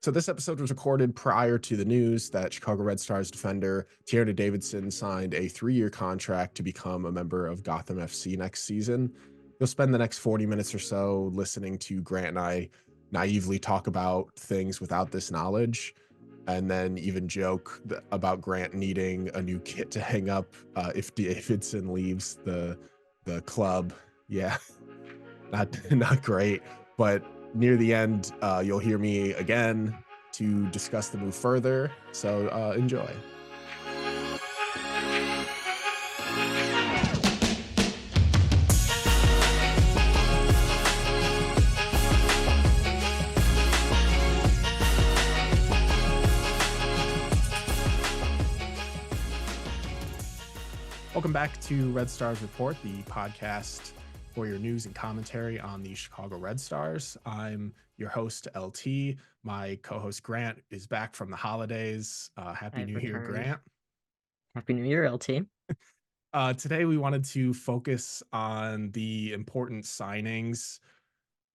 So this episode was recorded prior to the news that Chicago Red Stars defender Tierna Davidson signed a 3-year contract to become a member of Gotham FC next season. You'll spend the next 40 minutes or so listening to Grant and I naively talk about things without this knowledge, and then even joke about Grant needing a new kit to hang up if Davidson leaves the club. Yeah, not great. But near the end, you'll hear me again to discuss the move further. So enjoy. Welcome back to Red Stars Report, the podcast for your news and commentary on the Chicago Red Stars. I'm your host, LT. My co-host Grant is back from the holidays. Happy I've New Year, returned. Grant. Happy New Year, LT. Today we wanted to focus on the important signings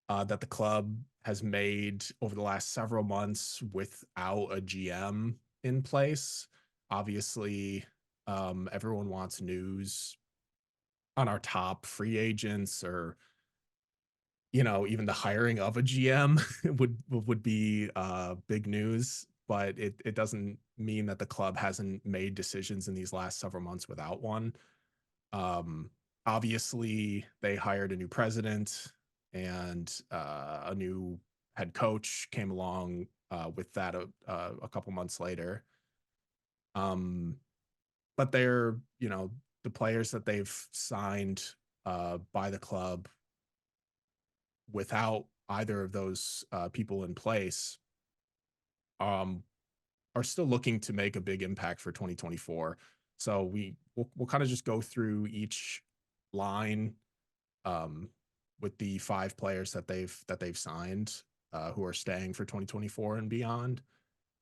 that the club has made over the last several months without a GM in place. Obviously, everyone wants news on our top free agents, or even the hiring of a GM would be big news. But it doesn't mean that the club hasn't made decisions in these last several months without one. Um, Obviously, they hired a new president, and a new head coach came along with that a couple months later. Um, but the players that they've signed by the club without either of those people in place um, are still looking to make a big impact for 2024. So we'll kind of just go through each line um, with the 5 players that they've signed who are staying for 2024 and beyond.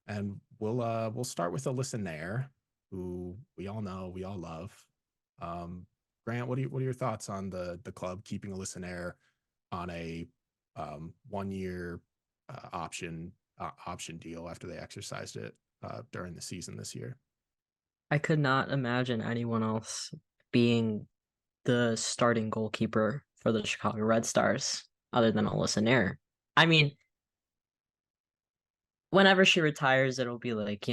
And we'll start with Alyssa Nair, who we all know, we all love. Um, Grant, what are your thoughts on the club keeping Alyssa Nair on a 1-year option deal after they exercised it during the season this year? I could not imagine anyone else being the starting goalkeeper for the Chicago Red Stars other than Alyssa Nair. I mean, whenever she retires, it'll be like,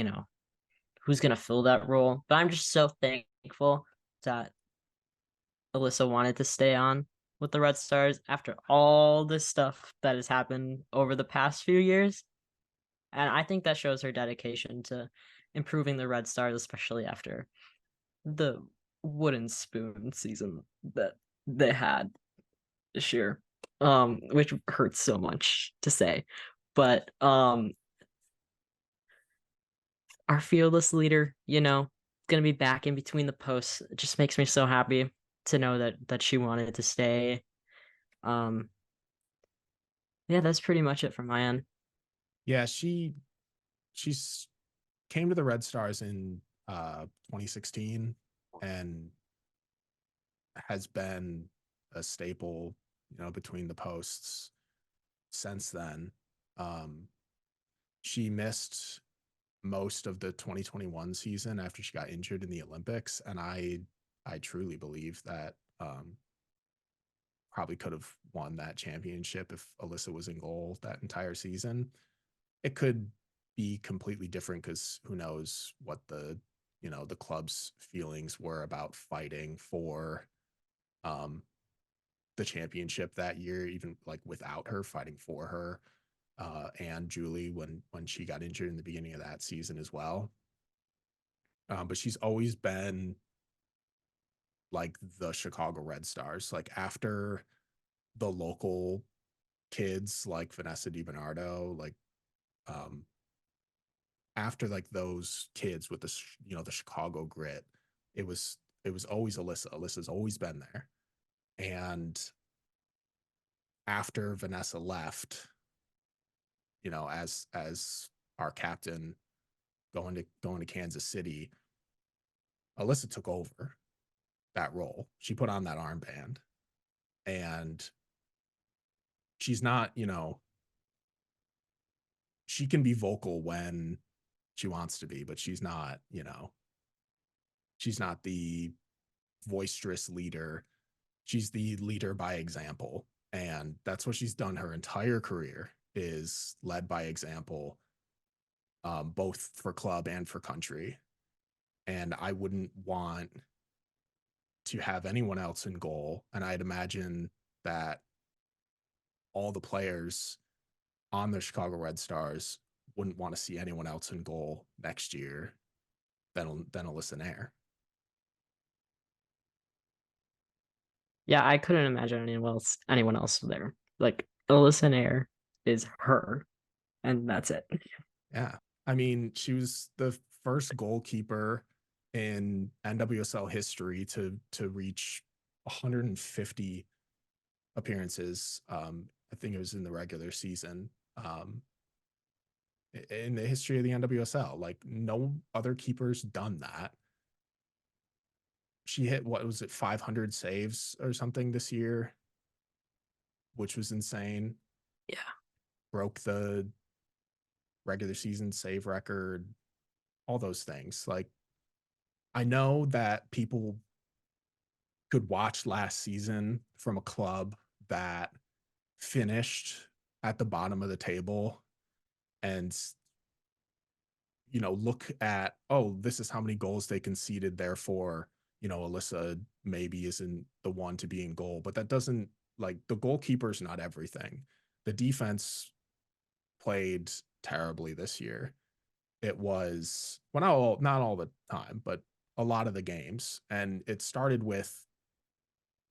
who's going to fill that role? But I'm just so thankful that Alyssa wanted to stay on with the Red Stars after all this stuff that has happened over the past few years. And I think that shows her dedication to improving the Red Stars, especially after the wooden spoon season that they had this year, which hurts so much to say. But our fearless leader, gonna be back in between the posts. It just makes me so happy to know that she wanted to stay. Um, yeah, that's pretty much it from my end. Yeah, she's came to the Red Stars in 2016 and has been a staple, between the posts since then. Um, she missed most of the 2021 season after she got injured in the Olympics, and I truly believe that probably could have won that championship if Alyssa was in goal that entire season. It could be completely different because who knows what the club's feelings were about fighting for um, the championship that year, even like without her fighting for her and Julie when she got injured in the beginning of that season as well. But she's always been like the Chicago Red Stars. Like after the local kids like Vanessa DiBernardo, like um, after like those kids with the Chicago grit, it was always Alyssa. Alyssa's always been there. And after Vanessa left, as our captain going to Kansas City, Alyssa took over that role. She put on that armband, and she's not, she can be vocal when she wants to be, but she's not, she's not the boisterous leader. She's the leader by example. And that's what she's done her entire career is led by example, both for club and for country. And I wouldn't want to have anyone else in goal. And I'd imagine that all the players on the Chicago Red Stars wouldn't want to see anyone else in goal next year than Alyssa Nair. Yeah, I couldn't imagine anyone else there. Like Alyssa Nair is her, and that's it. Yeah. I mean, she was the first goalkeeper in NWSL history to reach 150 appearances. I think it was in the regular season. In the history of the NWSL, like no other keeper's done that. She hit what was it 500 saves or something this year, which was insane. Yeah. Broke the regular season save record, all those things. Like I know that people could watch last season from a club that finished at the bottom of the table and look at, oh, this is how many goals they conceded, therefore Alyssa maybe isn't the one to be in goal. But that doesn't, like, the goalkeeper's not everything. The defense played terribly this year. It was, well, not all the time, but a lot of the games. And it started with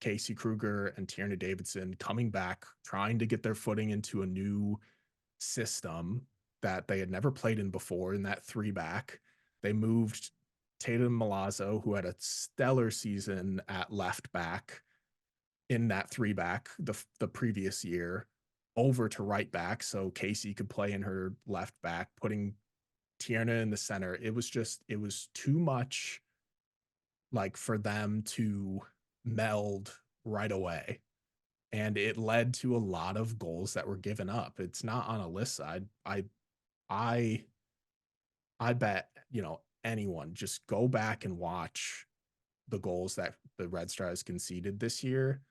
Casey Kruger and Tierna Davidson coming back, trying to get their footing into a new system that they had never played in before in that three back. They moved Tatum Milazzo, who had a stellar season at left back in that three back the previous year, over to right back so Casey could play in her left back, putting Tierna in the center. It was too much, like, for them to meld right away. And it led to a lot of goals that were given up. It's not on Alyssa. I I bet, anyone just go back and watch the goals that the Red Stars conceded this year.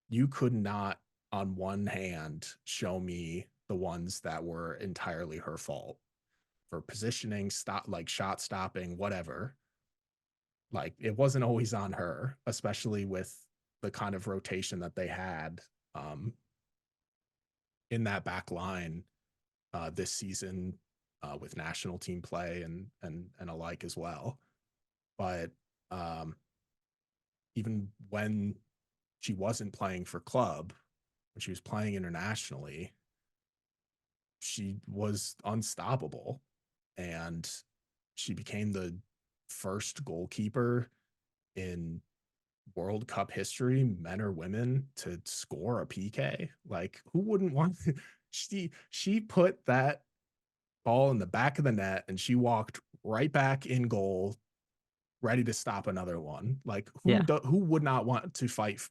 You could not on one hand show me the ones that were entirely her fault for positioning, stop, like shot stopping, whatever. Like it wasn't always on her, especially with the kind of rotation that they had um, in that back line this season with national team play and alike as well. But even when she wasn't playing for club, when she was playing internationally, she was unstoppable, and she became the first goalkeeper in World Cup history, men or women, to score a PK. Like, who wouldn't want to? She put that ball in the back of the net and she walked right back in goal, ready to stop another one. Like, Yeah. who would not want to fight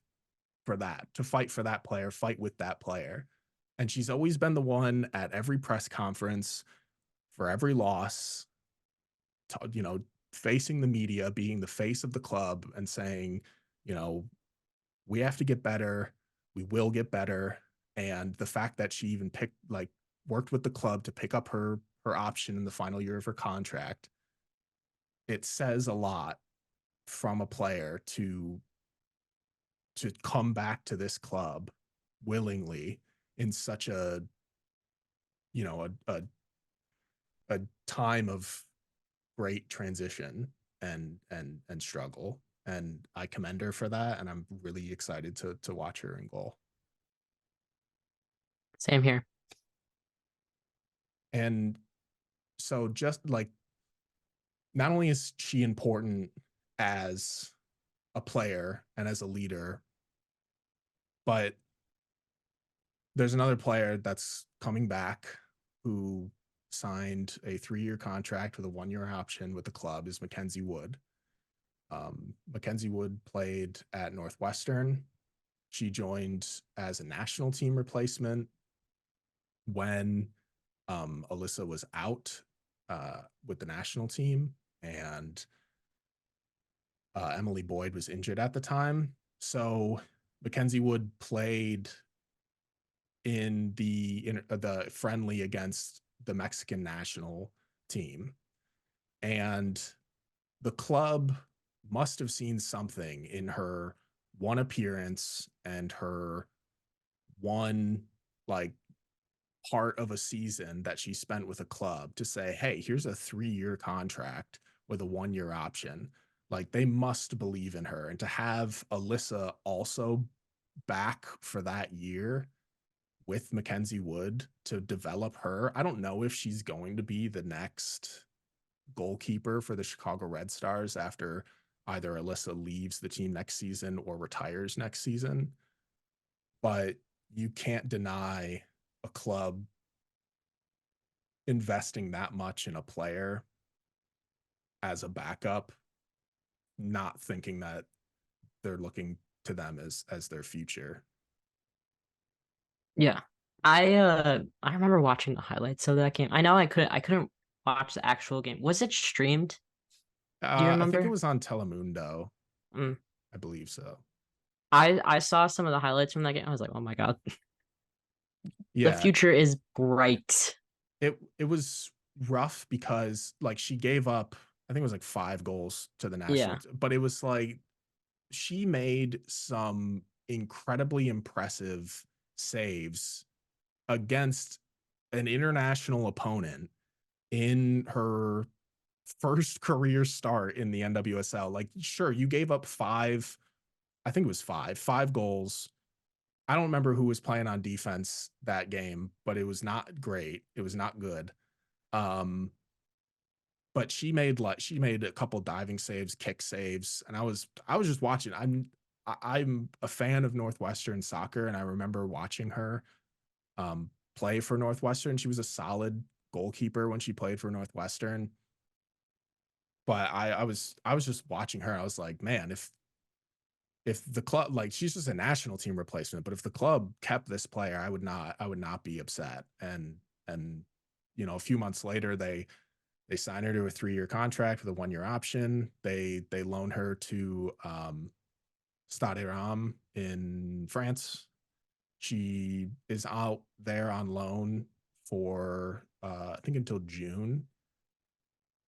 for that? To fight for that player, fight with that player. And she's always been the one at every press conference for every loss, facing the media, being the face of the club and saying, you know, we have to get better. We will get better. And the fact that she even worked with the club to pick up her option in the final year of her contract, it says a lot from a player to come back to this club willingly in such a a time of great transition and struggle. And I commend her for that, and I'm really excited to watch her in goal. Same here. And so, just like, not only is she important as a player and as a leader, but there's another player that's coming back who signed a 3-year contract with a 1-year option with the club, is Mackenzie Wood. Mackenzie Wood played at Northwestern. She joined as a national team replacement when Alyssa was out with the national team, and Emily Boyd was injured at the time. So Mackenzie Wood played in the friendly against the Mexican national team, and the club must have seen something in her one appearance and her one like part of a season that she spent with a club to say, "Hey, here's a 3-year contract with a 1-year option." Like, they must believe in her, and to have Alyssa also back for that year with Mackenzie Wood to develop her. I don't know if she's going to be the next goalkeeper for the Chicago Red Stars after either Alyssa leaves the team next season or retires next season, but you can't deny a club investing that much in a player as a backup, not thinking that they're looking to them as their future. Yeah. I remember watching the highlights of that game. I know I couldn't watch the actual game. Was it streamed? Do you I think it remember? was on Telemundo. Mm. I believe so. I saw some of the highlights from that game. I was like, oh my God, the Yeah, future is bright. it was rough because like she gave up, I think it was like 5 goals to the national, Yeah. but it was like she made some incredibly impressive saves against an international opponent in her first career start in the NWSL. Like, sure, you gave up five, I think it was five goals. I don't remember who was playing on defense that game, but it was not great. It was not good. Um, but she made a couple diving saves, kick saves, and I was just watching. I'm a fan of Northwestern soccer, and I remember watching her play for Northwestern. She was a solid goalkeeper when she played for Northwestern. But I was just watching her. I was like, man, if the club, like, she's just a national team replacement, but if the club kept this player, I would not be upset. And a few months later they sign her to a 3-year contract with a 1-year option. They loan her to Stade Ram in France. She is out there on loan for I think until June,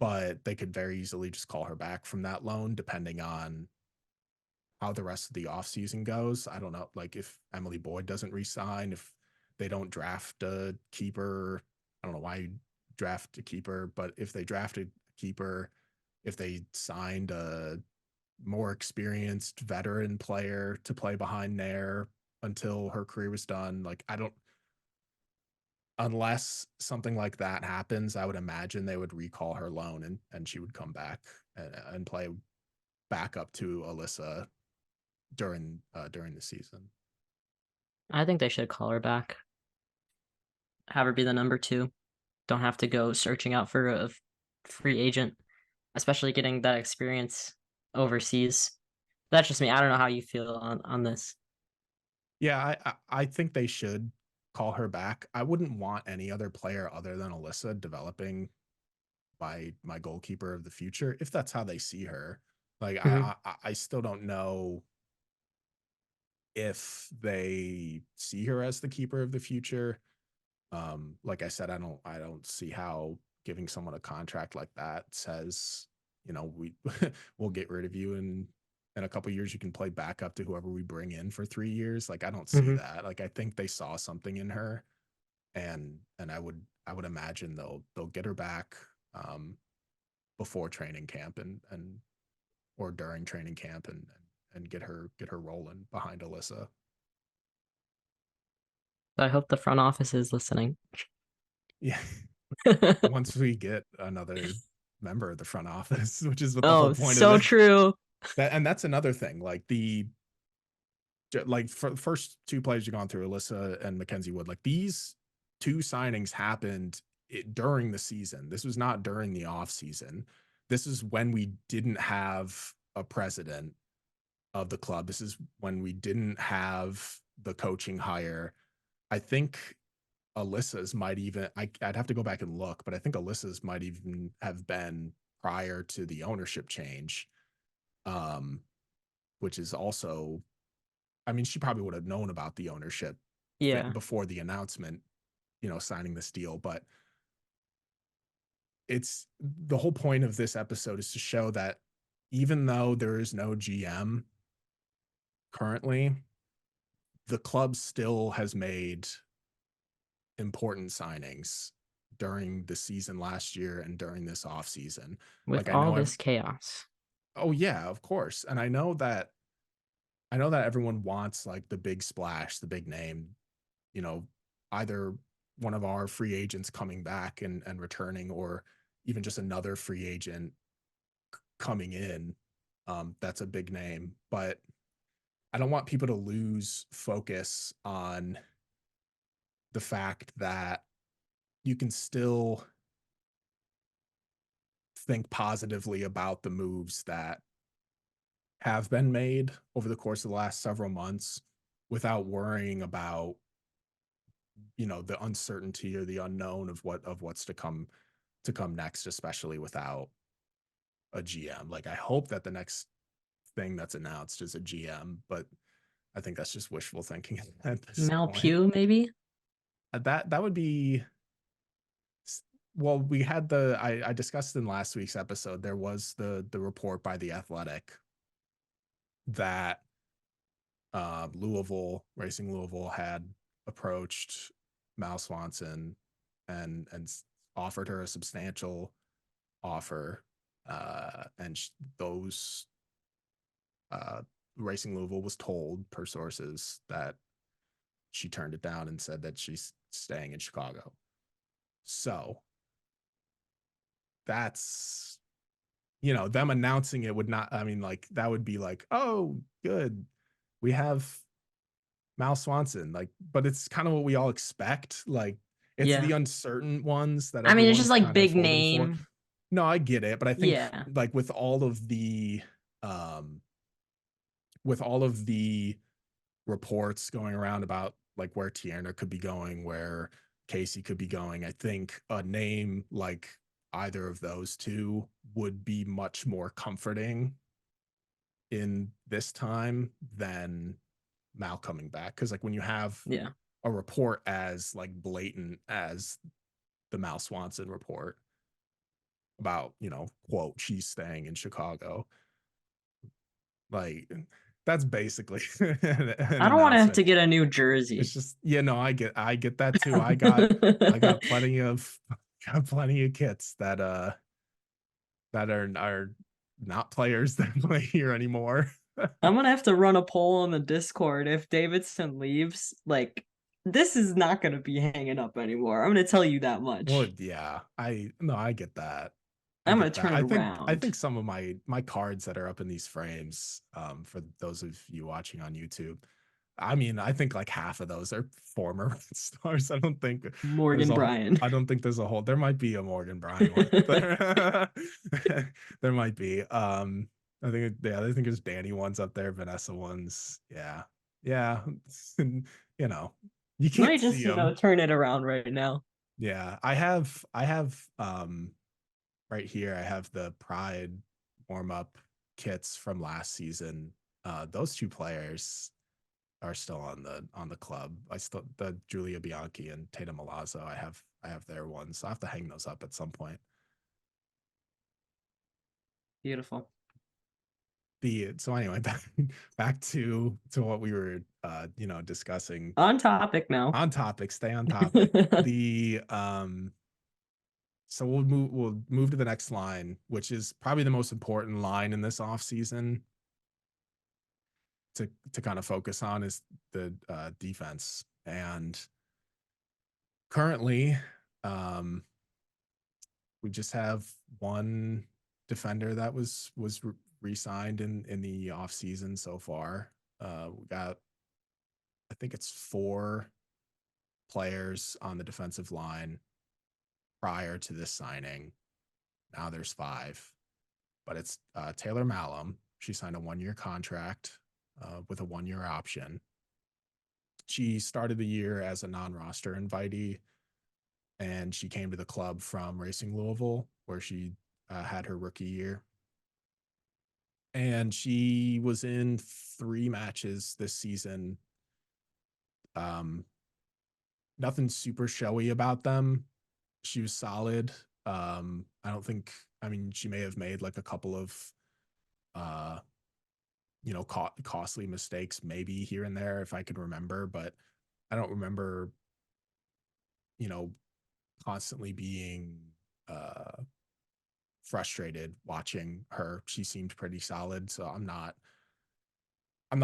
but they could very easily just call her back from that loan depending on how the rest of the offseason goes. I don't know, like if Emily Boyd doesn't resign, if they don't draft a keeper. I don't know why you draft a keeper, but if they drafted a keeper, if they signed a more experienced veteran player to play behind Nair until her career was done, like I don't, unless something like that happens, I would imagine they would recall her loan and she would come back and play back up to Alyssa during the season. I think they should call her back. Have her be the number two. Don't have to go searching out for a free agent, especially getting that experience overseas. That's just me. I don't know how you feel on this. Yeah, I think they should call her back. I wouldn't want any other player other than Alyssa developing my goalkeeper of the future if that's how they see her. Like Mhm. I still don't know if they see her as the keeper of the future. Like I said, I don't see how giving someone a contract like that says, we we'll get rid of you in a couple years. You can play backup to whoever we bring in for 3 years. Like I don't see Mhm. that. Like I think they saw something in her, and I would imagine they'll get her back before training camp and or during training camp and get her rolling behind Alyssa. I hope the front office is listening. Yeah. Once we get another member of the front office, which is what the whole Oh, point of so this. true. That's another thing. Like for the first two players you've gone through, Alyssa and Mackenzie Wood, like these two signings happened during the season. This was not during the off season. This is when we didn't have a president of the club. This is when we didn't have the coaching hire. I think Alyssa's might even I'd have to go back and look, but I think Alyssa's might even have been prior to the ownership change. Um, which is also, I mean, she probably would have known about the ownership Yeah. before the announcement, signing this deal, but it's the whole point of this episode is to show that even though there is no GM currently, the club still has made important signings during the season last year and during this off season. With Like all this chaos. oh yeah, of course. And I know that everyone wants like the big splash, the big name, you know, either one of our free agents coming back and returning, or even just another free agent coming in. That's a big name, but I don't want people to lose focus on the fact that you can still think positively about the moves that have been made over the course of the last several months without worrying about, the uncertainty or the unknown of what's to come next, especially without a GM. Like I hope that the next thing that's announced is a GM, but I think that's just wishful thinking at this Mel point. Pugh, maybe? That would be well, we had the I discussed in last week's episode, there was the report by the Athletic that Racing Louisville had approached Mal Swanson and offered her a substantial offer, and those uh, Racing Louisville was told per sources that she turned it down and said that she's staying in Chicago. So that's, them announcing it would not, I mean, like that would be like, oh, good, we have Mal Swanson, like, but it's kind of what we all expect. Like, it's the Yeah. uncertain ones that I mean, it's just everyone's like kind of big hoping for. name. No, I get it, but I think Yeah. like um with all of the reports going around about like where Tierna could be going, where Casey could be going, I think a name like either of those two would be much more comforting in this time than Mal coming back. Because like when you have Yeah. a report as like blatant as the Mal Swanson report about, quote, she's staying in Chicago, like that's basically an I don't want to have announcement. to get a new It's jersey. just, no, I get that too. I got got plenty of kits that are not players that play here anymore. I'm gonna have to run a poll on the Discord if Davidson leaves. Like, this is not gonna be hanging up anymore. I'm gonna tell you that Well, much. yeah, I get that. I I'm gonna get that. turn it I think around. some of my cards that are up in these frames, for those of you watching on YouTube, I mean, I think like half of those are former Red Stars. Morgan Bryan. I don't think there's a whole. There might be a Morgan Bryan one. There, there might be. I think there's Danny ones up there, Vanessa ones. Yeah, yeah. you know, you Let can't me see just, them. turn it around right now. Yeah, I have right here. I have the Pride warm up kits from last season. Those two players are still on the club. I still the Julia Bianchi and Tatum Milazzo. I have their ones. So I have to hang those up at some point. Beautiful. So anyway, back to what we were discussing. On topic now. On topic, stay on topic. The So we'll move to the next line, which is probably the most important line in this off season to kind of focus on, is the defense. And currently, um, we just have one defender that was re-signed in the off season so far. We got, I think it's 4 players on the defensive line prior to this signing. Now there's 5, but it's Taylor Malum. She signed a 1-year contract with a 1-year option. She started the year as a non-roster invitee, and she came to the club from Racing Louisville, where she had her rookie year. And she was in 3 matches this season. Um, Nothing super showy about them. She was solid. I don't think, I mean, she may have made like a couple of, uh, costly mistakes maybe here and there if I could remember, but I don't remember, you know, constantly being uh frustrated watching her. She seemed pretty solid, so I'm not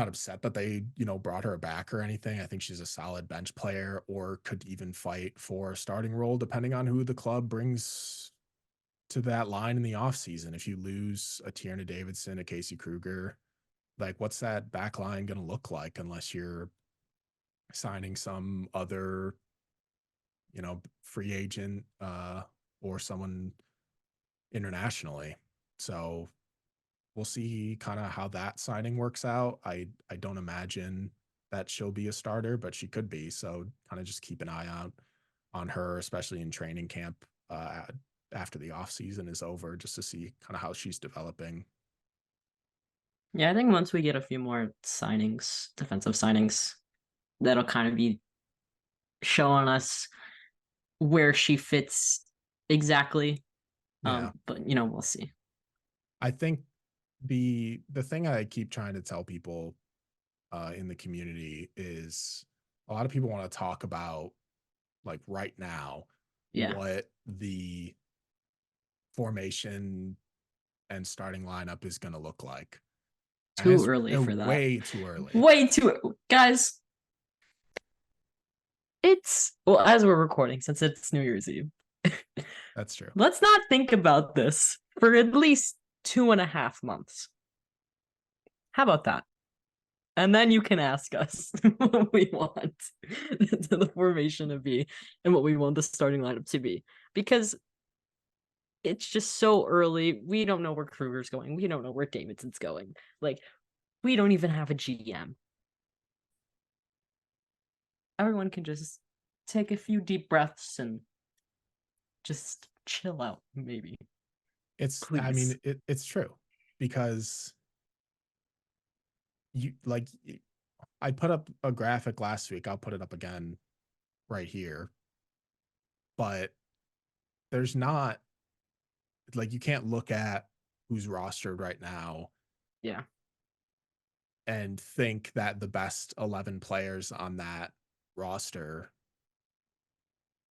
upset that they, brought her back or anything. I think she's a solid bench player or could even fight for a starting role depending on who the club brings to that line in the offseason. If you lose a Tierna Davidson, a Casey Kruger, like what's that back line going to look like unless you're signing some other, free agent or someone internationally. So we'll see kind of how that signing works out. I don't imagine that she'll be a starter, but she could be. So kind of just keep an eye out on her, especially in training camp after the off season is over, just to see kind of how she's developing. Yeah, I think once we get a few more signings, defensive signings, that'll kind of be showing us where she fits exactly. Yeah, But we'll see. I think the thing I keep trying to tell people in the community is a lot of people want to talk about like right now Yeah, what the formation and starting lineup is going to look like. And too it's early for that. way too early. Way too, guys. It's well, as we're recording, since it's New Year's Eve, That's true. let's not think about this for at least 2.5 months. How about that? And then you can ask us what we want the formation to be and what we want the starting lineup to be. Because it's just so early. We don't know where Kruger's going. We don't know where Davidson's going. Like, we don't even have a GM. Everyone can just take a few deep breaths and just chill out, maybe. I Please. mean, it's true because you like, I put up a graphic last week. I'll put it up again right here, but there's not like, you can't look at who's rostered right now Yeah. and think that the best 11 players on that roster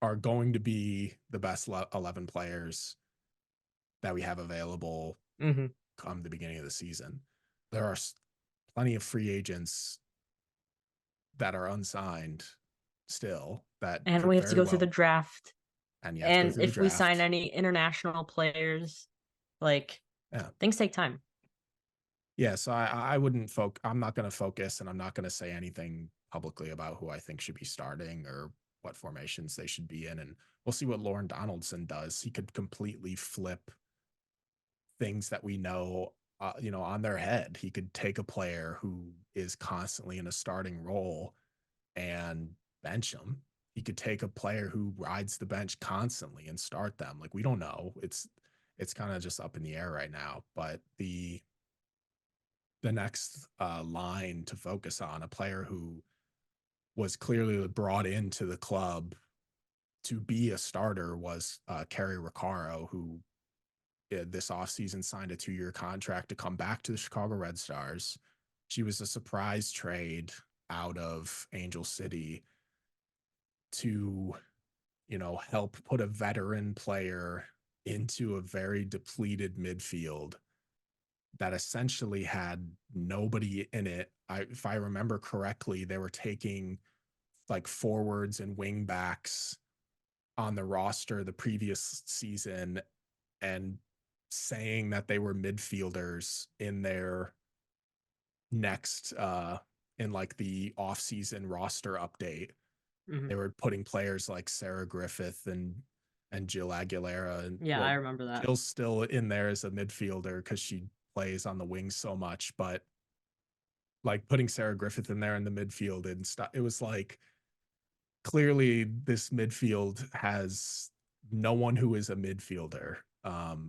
are going to be the best 11 players that we have available Mm-hmm. come the beginning of the season. There are plenty of free agents that are unsigned still that And could we have to very go through the well, draft. and you have to go And through the if we sign draft. any international players, like, Yeah. things take time. Yeah. So I wouldn't I'm not going to focus and I'm not going to say anything publicly about who I think should be starting or what formations they should be in. And we'll see what Lauren Donaldson does. He could completely flip things that we know, on their head. He could take a player who is constantly in a starting role and bench him. He could take a player who rides the bench constantly and start them. Like, we don't know. It's kind of just up in the air right now. But the next line to focus on, a player who was clearly brought into the club to be a starter, was Kerry Recaro, who this offseason signed a 2-year contract to come back to the Chicago Red Stars. She was a surprise trade out of Angel City to, help put a veteran player into a very depleted midfield that essentially had nobody in it. If I remember correctly, they were taking like forwards and wing backs on the roster the previous season and saying that they were midfielders in their next in like the off-season roster update. Mm-hmm. They were putting players like Sarah Griffith and Jill Aguilera, and Yeah, I well, remember that. Jill's still in there as a midfielder because she plays on the wings so much, but like putting Sarah Griffith in there in the midfield and stuff. It was like clearly this midfield has no one who is a midfielder,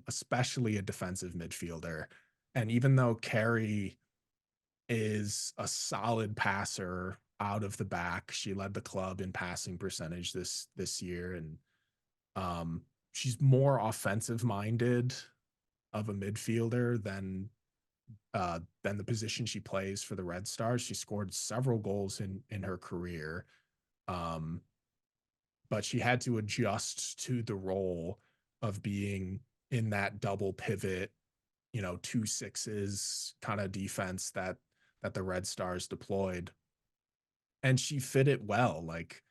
especially a defensive midfielder. And even though Carey is a solid passer out of the back, she led the club in passing percentage this year, and she's more offensive minded of a midfielder than the position she plays for the Red Stars. She scored several goals in her career. Um, but she had to adjust to the role of being in that double pivot, two sixes kind of defense that the Red Stars deployed. And she fit it well. Like,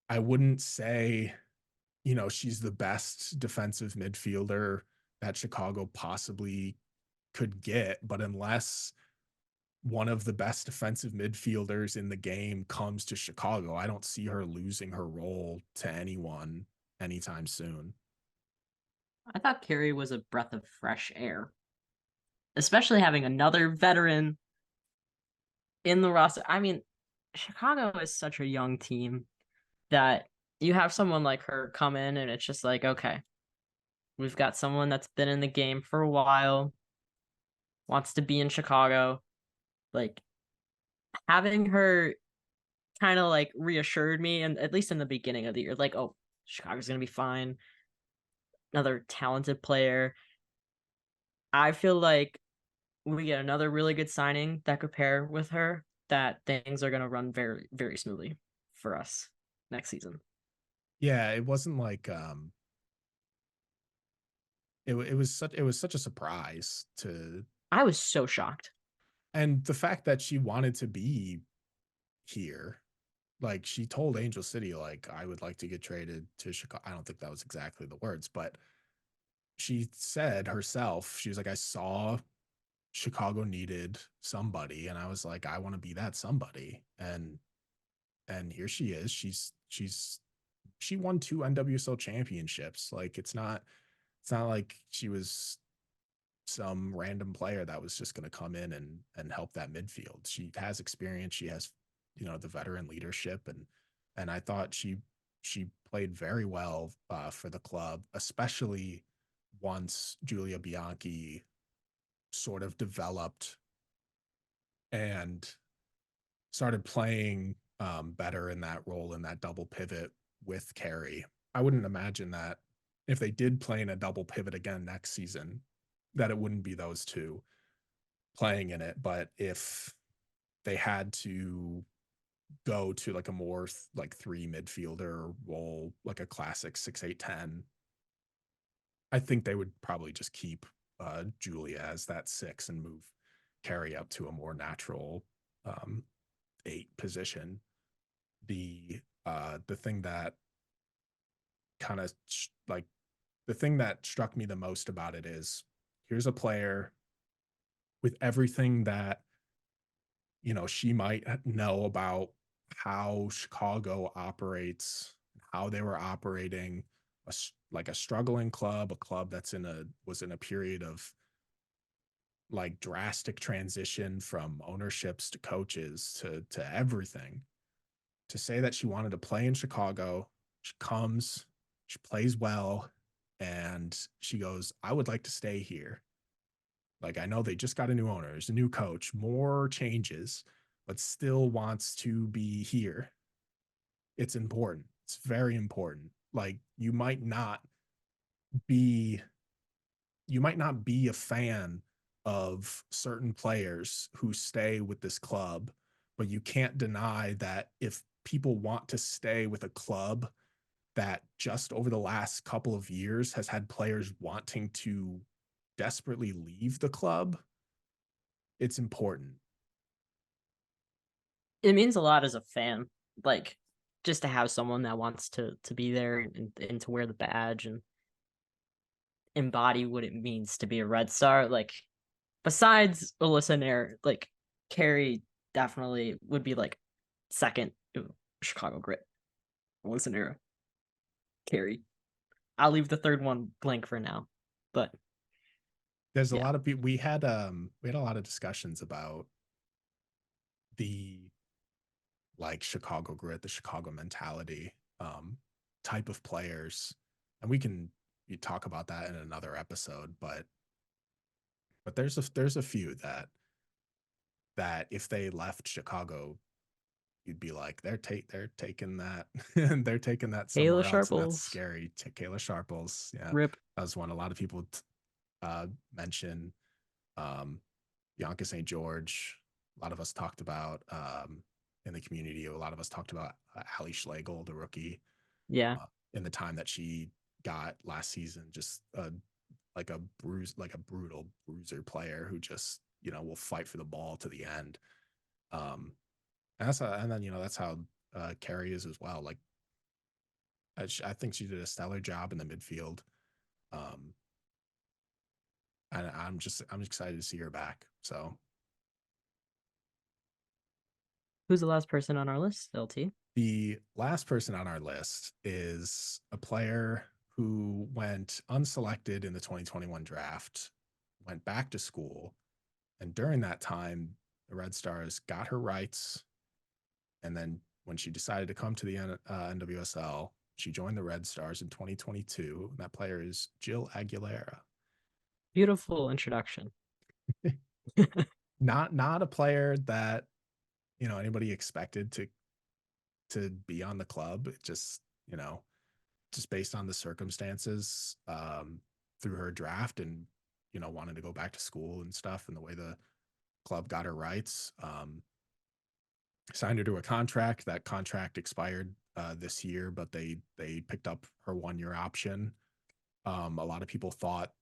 I wouldn't say, she's the best defensive midfielder that Chicago possibly could get, but unless one of the best defensive midfielders in the game comes to Chicago, I don't see her losing her role to anyone anytime soon. I thought Carey was a breath of fresh air, especially having another veteran in the roster. I mean, Chicago is such a young team that you have someone like her come in and it's just like, okay, we've got someone that's been in the game for a while, wants to be in Chicago. Like having her kind of like reassured me, and at least in the beginning of the year, like, oh, Chicago's gonna be fine. Another talented player. I feel like we get another really good signing that could pair with her, that things are gonna run very, very smoothly for us next season. Yeah, it wasn't like it was such a surprise to, I was so shocked. and the fact that she wanted to be here. Like, she told Angel City, like, I would like to get traded to Chicago. I don't think that was exactly the words, but she said herself, she was like, I saw Chicago needed somebody, and I was like, I want to be that somebody. And here she is. She won two NWSL championships. Like, it's not like she was some random player that was just going to come in and help that midfield. She has experience. She has, the veteran leadership, and I thought she played very well for the club, especially once Julia Bianchi sort of developed and started playing better in that role, in that double pivot with Carey. I wouldn't imagine that if they did play in a double pivot again next season, that it wouldn't be those two playing in it. But if they had to go to like a more like three midfielder role, like a classic 6-8-10, I think they would probably just keep Julia as that six and move Carey up to a more natural um, eight position. The thing that kind of like the thing that struck me the most about it is, here's a player with everything that she might know about how Chicago operates, how they were operating, like a struggling club, a club that's was in a period of like drastic transition from ownerships to coaches to everything. To say that she wanted to play in Chicago, she comes, she plays well, and she goes, I would like to stay here. Like, I know they just got a new owner, there's a new coach, more changes, but still wants to be here. It's important. It's very important. Like, be you might not be a fan of certain players who stay with this club, but you can't deny that if people want to stay with a club that just over the last couple of years has had players wanting to desperately leave the club, it's important. It means a lot as a fan, like just to have someone that wants to be there and to wear the badge and embody what it means to be a Red Star. Like besides Alyssa Nair, like Carey definitely would be like second. Ooh, Chicago Grit, Alyssa Nair, Carey. I'll leave the third one blank for now, but There's a yeah, lot of people, we had a lot of discussions about the like Chicago grit, the Chicago mentality type of players, and we can talk about that in another episode. But there's a few that if they left Chicago, you'd be like they're taking that they're taking that Kayla somewhere else, and that's Sharples. scary. Kayla Sharples, yeah, Rip. that was one a lot of people mention. Um, Bianca St. George, a lot of us talked about in the community. A lot of us talked about Ali Schlegel, the rookie, Yeah. in the time that she got last season. Just like a brutal bruiser player who just will fight for the ball to the end. Um, and then that's how Carrie is as well. Like I think she did a stellar job in the midfield. Um, and I'm excited to see her back. So Who's the last person on our list, LT? the last person on our list is a player who went unselected in the 2021 draft, went back to school, and during that time, the Red Stars got her rights. And then when she decided to come to the NWSL, she joined the Red Stars in 2022. And that player is Jill Aguilera. Beautiful introduction. Not a player that anybody expected to be on the club. It just based on the circumstances through her draft and wanted to go back to school and stuff, and the way the club got her rights. Signed her to a contract. That contract expired this year, but they picked up her 1 year option. A lot of people thought,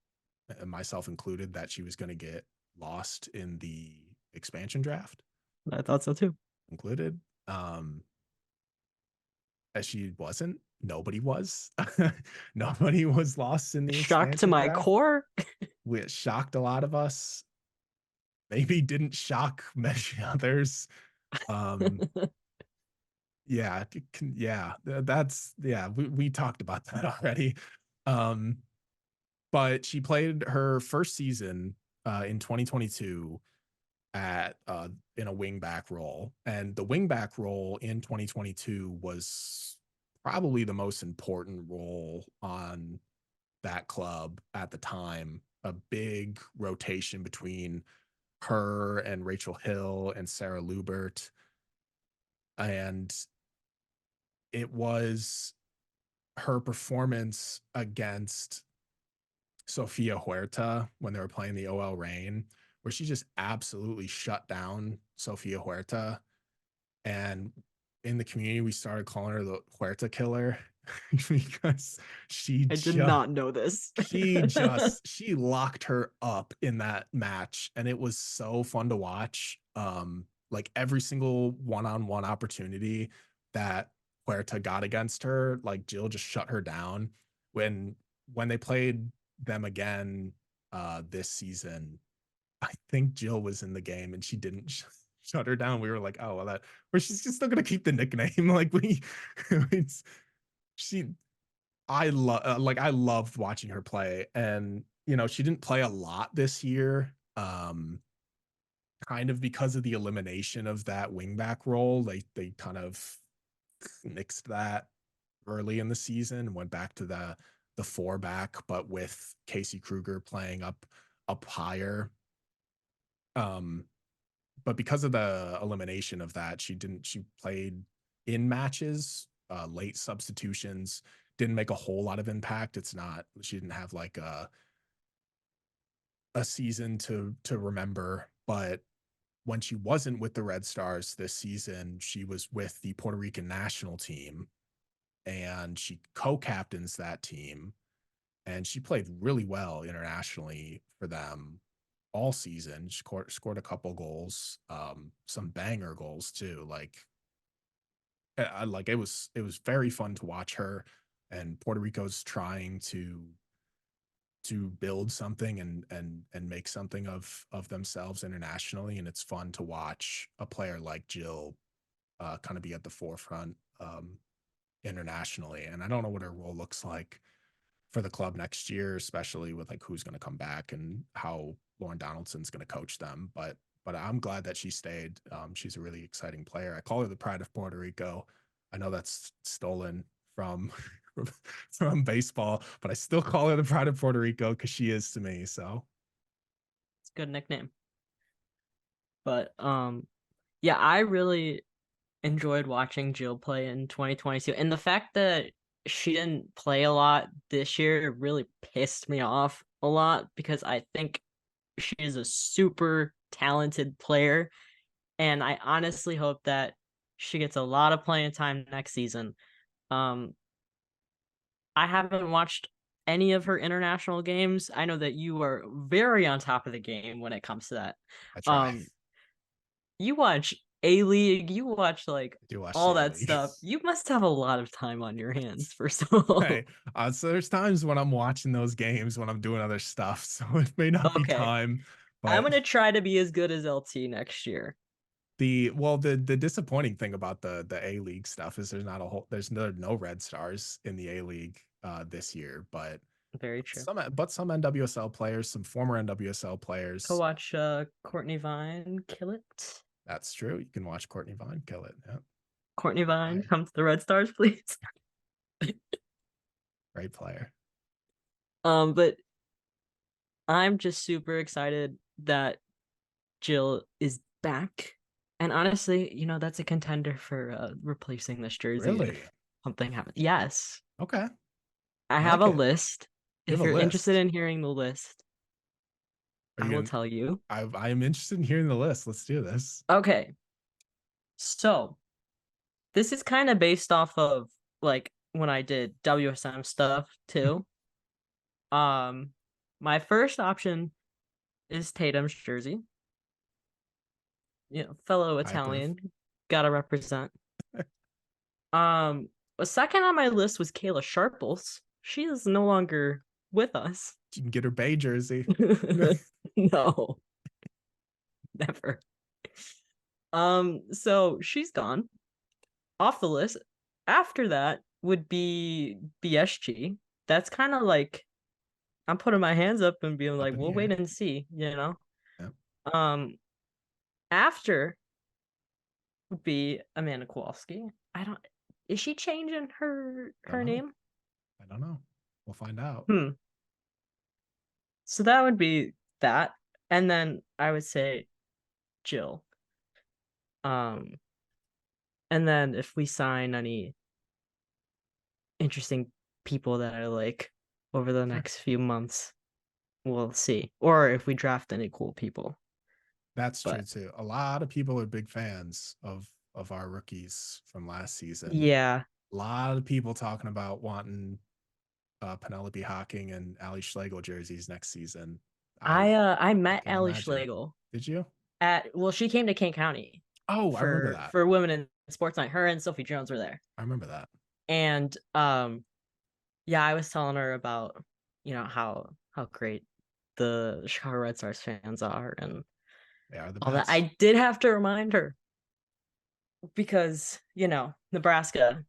myself included, that she was going to get lost in the expansion draft. I thought so too. Included. As she wasn't. Nobody was. Nobody was lost in the Shocked to expansion my draft, core. which shocked a lot of us. Maybe didn't shock many others. Um, yeah, yeah, that's yeah. We talked about that already. Um, but she played her first season in 2022 at in a wingback role, and the wingback role in 2022 was probably the most important role on that club at the time. A big rotation between her and Rachel Hill and Sarah Lubert, and it was her performance against Sofia Huerta when they were playing the OL Reign, where she just absolutely shut down Sofia Huerta. And in the community, we started calling her the Huerta killer because I did not know this. she locked her up in that match, and it was so fun to watch. Like every single one-on-one opportunity that Huerta got against her, like Jill just shut her down. When they played them again this season, I think Jill was in the game and she didn't shut her down. We were like, oh well, that, or she's just still gonna keep the nickname. Like it's, she, I loved watching her play, and she didn't play a lot this year. Kind of because of the elimination of that wingback role, they kind of nixed that early in the season and went back to the four back, but with Casey Kruger playing up higher. Um, but because of the elimination of that, she played in matches, late substitutions, didn't make a whole lot of impact. She didn't have like a season to remember. But when she wasn't with the Red Stars this season, she was with the Puerto Rican national team, and she co-captains that team, and she played really well internationally for them all season. She scored a couple goals, some banger goals too. Like it was very fun to watch her. And Puerto Rico's trying to build something and make something of themselves internationally, and it's fun to watch a player like Jill kind of be at the forefront internationally. And I don't know what her role looks like for the club next year, especially with like who's going to come back and how Lauren Donaldson's going to coach them. But but I'm glad that she stayed. She's a really exciting player. I call her the pride of Puerto Rico. I know that's stolen from from baseball, but I still call her the pride of Puerto Rico because she is to me. So It's a good nickname. But yeah, I really enjoyed watching Jill play in 2022. And the fact that she didn't play a lot this year really pissed me off a lot because I think she is a super talented player. And I honestly hope that she gets a lot of playing time next season. Um, I haven't watched any of her international games. I know that you are very on top of the game when it comes to that. I try. Um, you watch A League, you watch like I do watch all the A that League. stuff. You must have a lot of time on your hands, first of all. Hey, so there's times when I'm watching those games when I'm doing other stuff, so it may not be Okay. time, I'm but gonna try to be as good as LT next year. the disappointing thing about the A League stuff is there's no Red Stars in the A League this year, but Very true. some NWSL players, some former NWSL Go players. watch Courtney Vine kill it. That's true. You can watch Courtney Vine kill it. Yeah, Courtney great Vine, player. come to the Red Stars, please. Great player. But I'm just super excited that Jill is back. And honestly, that's a contender for replacing this jersey Really? if something happens. Yes. Okay. I I have like a it. list. You If have a you're interested list. in hearing the list, Are I you will gonna tell you. I am interested in hearing the list. Let's do this. Okay. So this is kind of based off of like when I did WSM stuff too. Um, my first option is Tatum's jersey. Fellow I approve. Italian, gotta represent. Um, a second on my list was Kayla Sharples. She is no longer with us. You can get her Bay jersey. No, never. So she's gone off the list. After that would be BSG. That's kind of like I'm putting my hands up and being Up like, in the we'll wait air. and see. Yeah. Um, after would be Amanda Kowalski. I don't. Is she changing her Don't her know. name? I don't know. We'll find out. Hmm. So that would be that, and then I would say Jill. Um, and then if we sign any interesting people that I like over the Sure. next few months, we'll see. Or if we draft any cool people. That's true But too. A lot of people are big fans of our rookies from last season. yeah, A lot of people talking about wanting Penelope Hawking and Ali Schlegel jerseys next season. I I met can Allie imagine. Schlegel Did you? she came to Kent County Oh, I remember for that. Women in Sports Night. Her and Sophie Jones were there. I remember that. And yeah, I was telling her about, how great the Chicago Red Stars fans are and They are the all that. best. I did have to remind her because, Nebraska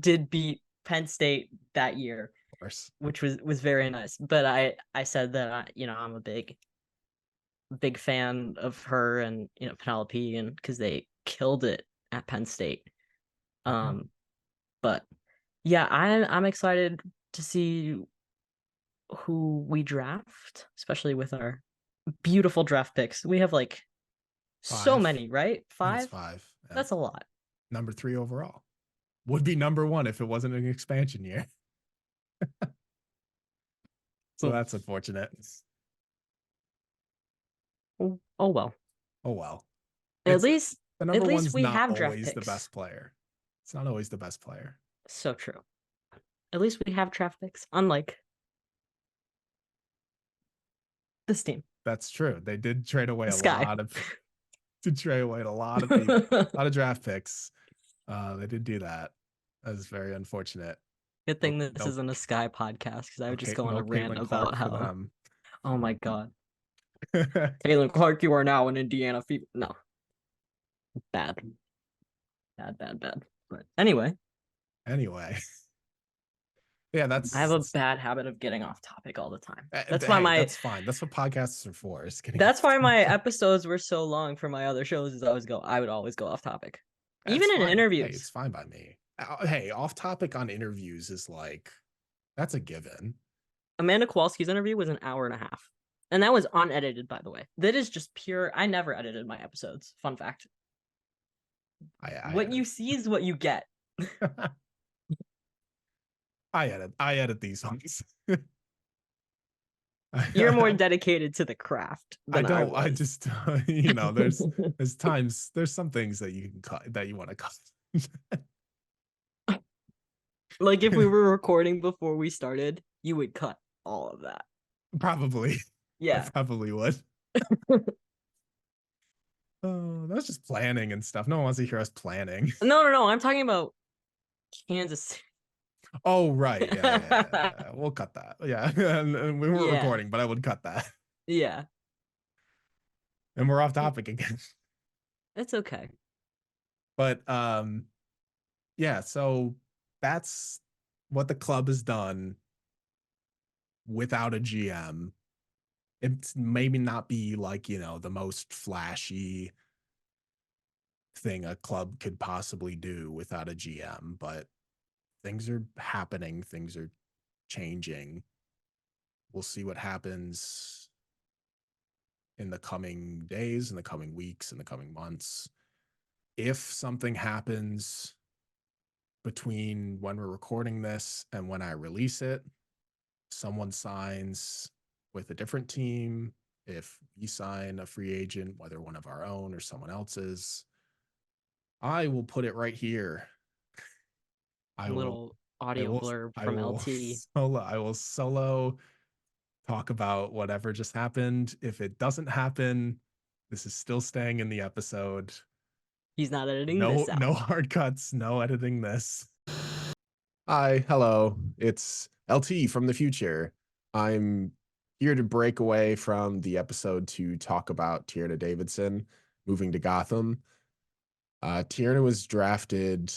did beat Penn State that year, Of course. which was very nice. But I said that I'm a big fan of her and Penelope and because they killed it at Penn State. Okay. But yeah, I'm excited to see who we draft, especially with our beautiful draft picks. We have like so 5. many, right? I think it's 5? 5. Yeah. That's a lot. Number 3 overall. Would be number 1 if it wasn't an expansion year. So Hmm. that's unfortunate. Oh well. Oh well. At It's least the at number least one's we not have draft always the picks. best player. It's not always the best player. So true. At least we have draft picks, unlike this team. That's true. They did trade away a Sky. lot of to trade away a lot of people, a lot of draft picks. They did do that. That is very unfortunate. Good No, thing this no, isn't a Sky podcast because I would just okay, go on no a rant Caitlin Clark about for how, them. oh my god, Caitlin Clark, you are now an Indiana Fever. No, bad, bad, bad, bad. But anyway, Anyway, Yeah, I have a that's bad habit of getting off topic all the time. That's why hey, my that's fine. That's what podcasts are for. Is getting that's off why my topic. episodes were so long for my other shows is I would always go off topic. That's Even in fine. Hey, interviews. it's fine by me. Hey, off topic on interviews is like that's a given. Amanda Kowalski's interview was an hour and a half. And that was unedited, by the way. That is just pure. I never edited my episodes. Fun fact. I What you edit. see is what you get. I edit these ones. You're more dedicated to the craft I than I don't. I was. just there's times there's some things that you can cut that you want to cut. Like if we were recording before we started, you would cut all of that. Probably, I Yeah. probably would. Oh, that's just planning and stuff. No one wants to hear us planning. No. I'm talking about Kansas. Oh, right. Yeah. We'll cut that. Yeah. And we weren't Yeah. recording, but I would cut that. Yeah. And we're off topic again. It's okay. But yeah, so that's what the club has done without a GM. It's maybe not be like, the most flashy thing a club could possibly do without a GM, but things are happening, things are changing. We'll see what happens in the coming days, in the coming weeks, in the coming months. If something happens between when we're recording this and when I release it, someone signs with a different team, if we sign a free agent, whether one of our own or someone else's, I will put it right here. I will Little audio blurb I from will LT. solo talk about whatever just happened. If it doesn't happen, this is still staying in the episode. He's not editing No, this out. no hard cuts, no editing this. Hi, hello. It's LT from the future. I'm here to break away from the episode to talk about Tierna Davidson moving to Gotham. Tierna was drafted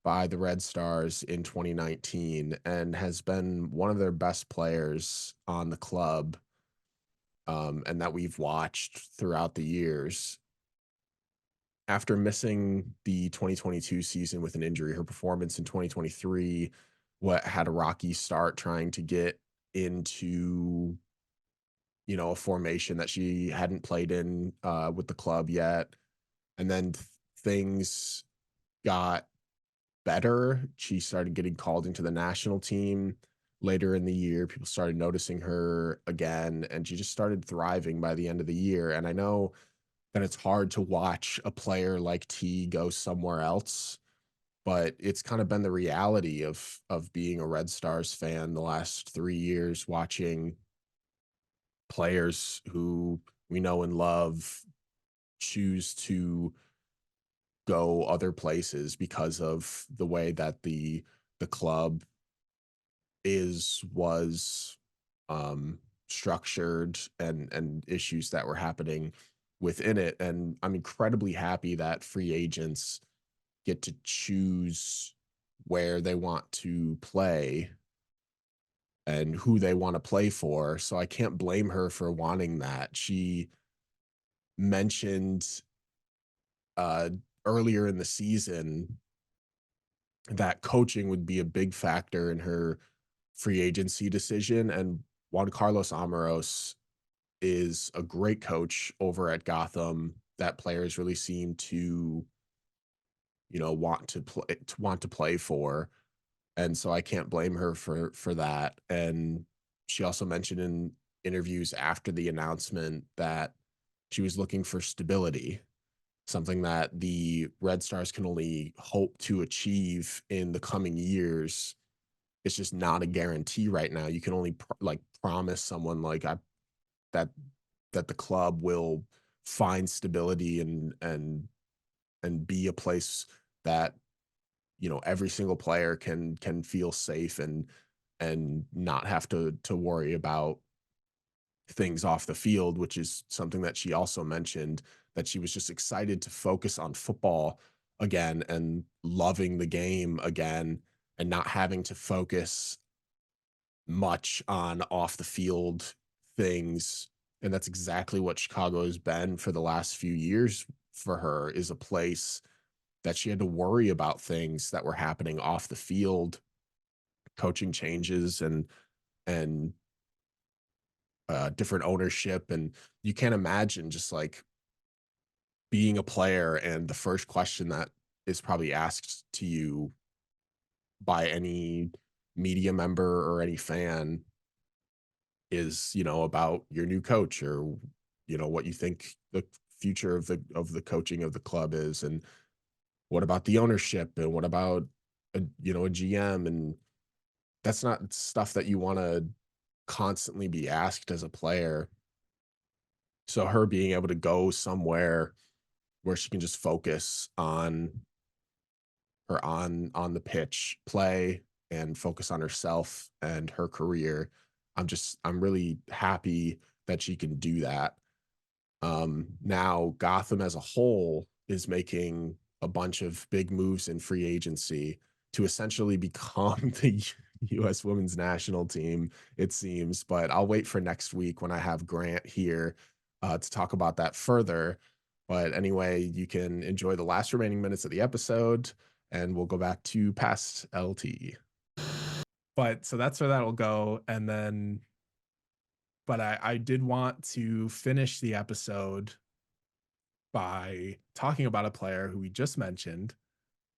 by the Red Stars in 2019 and has been one of their best players on the club, and that we've watched throughout the years. After missing the 2022 season with an injury, her performance in 2023 had a rocky start trying to get into a formation that she hadn't played in with the club yet, and then things got better. She started getting called into the national team later in the year. People started noticing her again, and she just started thriving by the end of the year. And I know that it's hard to watch a player like T go somewhere else, but it's kind of been the reality of being a Red Stars fan the last 3 years, watching players who we know and love choose to go other places because of the way that the club was structured, and issues that were happening within it. And I'm incredibly happy that free agents get to choose where they want to play and who they want to play for. So I can't blame her for wanting that. She mentioned uh, earlier in the season that coaching would be a big factor in her free agency decision. And Juan Carlos Amaros is a great coach over at Gotham that players really seem to, want to play for. And so I can't blame her for that. And she also mentioned in interviews after the announcement that she was looking for stability, something that the Red Stars can only hope to achieve in the coming years. It's just not a guarantee right now. You can only promise someone that that the club will find stability and be a place that every single player can feel safe and not have to worry about things off the field, which is something that she also mentioned, that she was just excited to focus on football again and loving the game again and not having to focus much on off the field things. And that's exactly what Chicago has been for the last few years for her, is a place that she had to worry about things that were happening off the field, coaching changes and different ownership. And you can't imagine just like being a player and the first question that is probably asked to you by any media member or any fan is, about your new coach, or, what you think the future of the coaching of the club is, and what about the ownership, and what about a GM. And that's not stuff that you want to constantly be asked as a player. So her being able to go somewhere where she can just focus on the pitch play and focus on herself and her career. I'm really happy that she can do that. Now Gotham as a whole is making a bunch of big moves in free agency to essentially become the US women's national team, it seems. But I'll wait for next week when I have Grant here to talk about that further. But anyway, you can enjoy the last remaining minutes of the episode, and we'll go back to past LT. But so that's where that'll go. And then, but I did want to finish the episode by talking about a player who we just mentioned.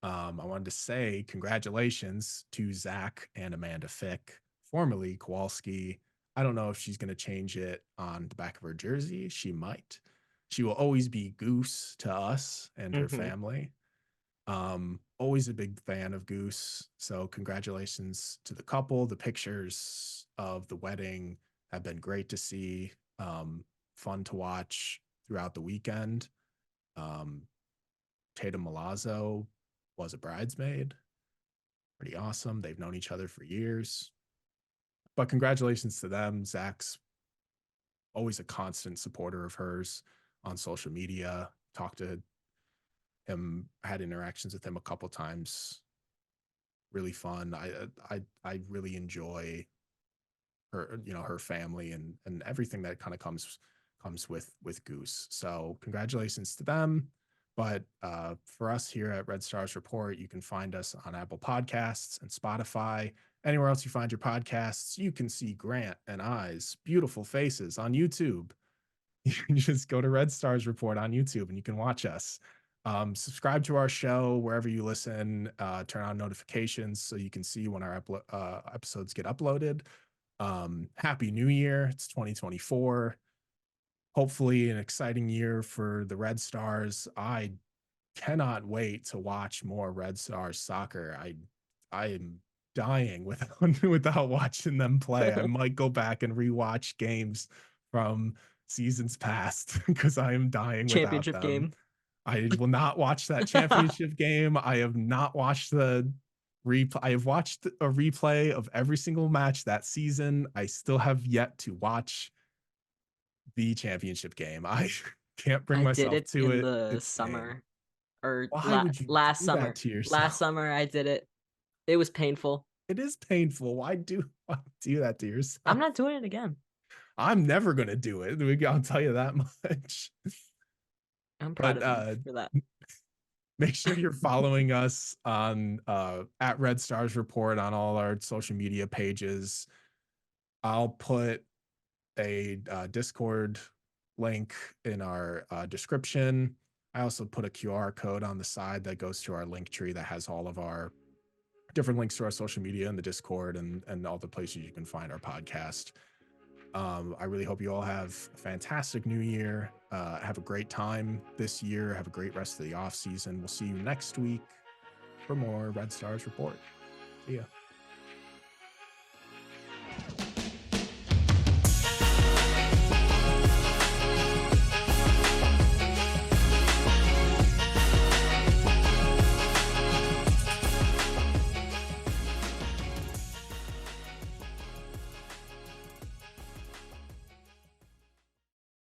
I wanted to say congratulations to Zach and Amanda Fick, formerly Kowalski. I don't know if she's going to change it on the back of her jersey. She might. She will always be Goose to us and her Mm-hmm. family. Always a big fan of Goose. So congratulations to the couple. The pictures of the wedding have been great to see. Fun to watch throughout the weekend. Um, Tatum Milazzo was a bridesmaid. Pretty awesome. They've known each other for years. But congratulations to them. Zach's always a constant supporter of hers on social media. Talked to him, had interactions with him a couple times. Really fun. I really enjoy her, her family and everything that kind of comes with Goose. So congratulations to them. But for us here at Red Stars Report, you can find us on Apple Podcasts and Spotify. Anywhere else you find your podcasts, you can see Grant and I's beautiful faces on YouTube. You can just go to Red Stars Report on YouTube and you can watch us. Subscribe to our show wherever you listen. Turn on notifications so you can see when our episodes get uploaded. Happy New Year. It's 2024. Hopefully an exciting year for the Red Stars. I cannot wait to watch more Red Stars soccer. I am dying without watching them play. I might go back and rewatch games from seasons past because I am dying without Championship them. game. I will not watch that championship game. I have not watched the replay. I have watched a replay of every single match that season. I still have yet to watch the championship game. I can't bring I did myself it to in it. the It's pain. summer or Why would you last do that summer. to Last yourself? summer I did it. It was painful. It is painful. Why do that to I'm yourself? not doing it again. I'm never gonna do it. I'll tell you that much. I'm proud But of you for that. make sure you're following us on at Red Stars Report on all our social media pages. I'll put a Discord link in our description. I also put a QR code on the side that goes to our link tree that has all of our different links to our social media and the Discord and all the places you can find our podcast. I really hope you all have a fantastic new year. Have a great time this year. Have a great rest of the off season. We'll see you next week for more Red Stars Report. See ya.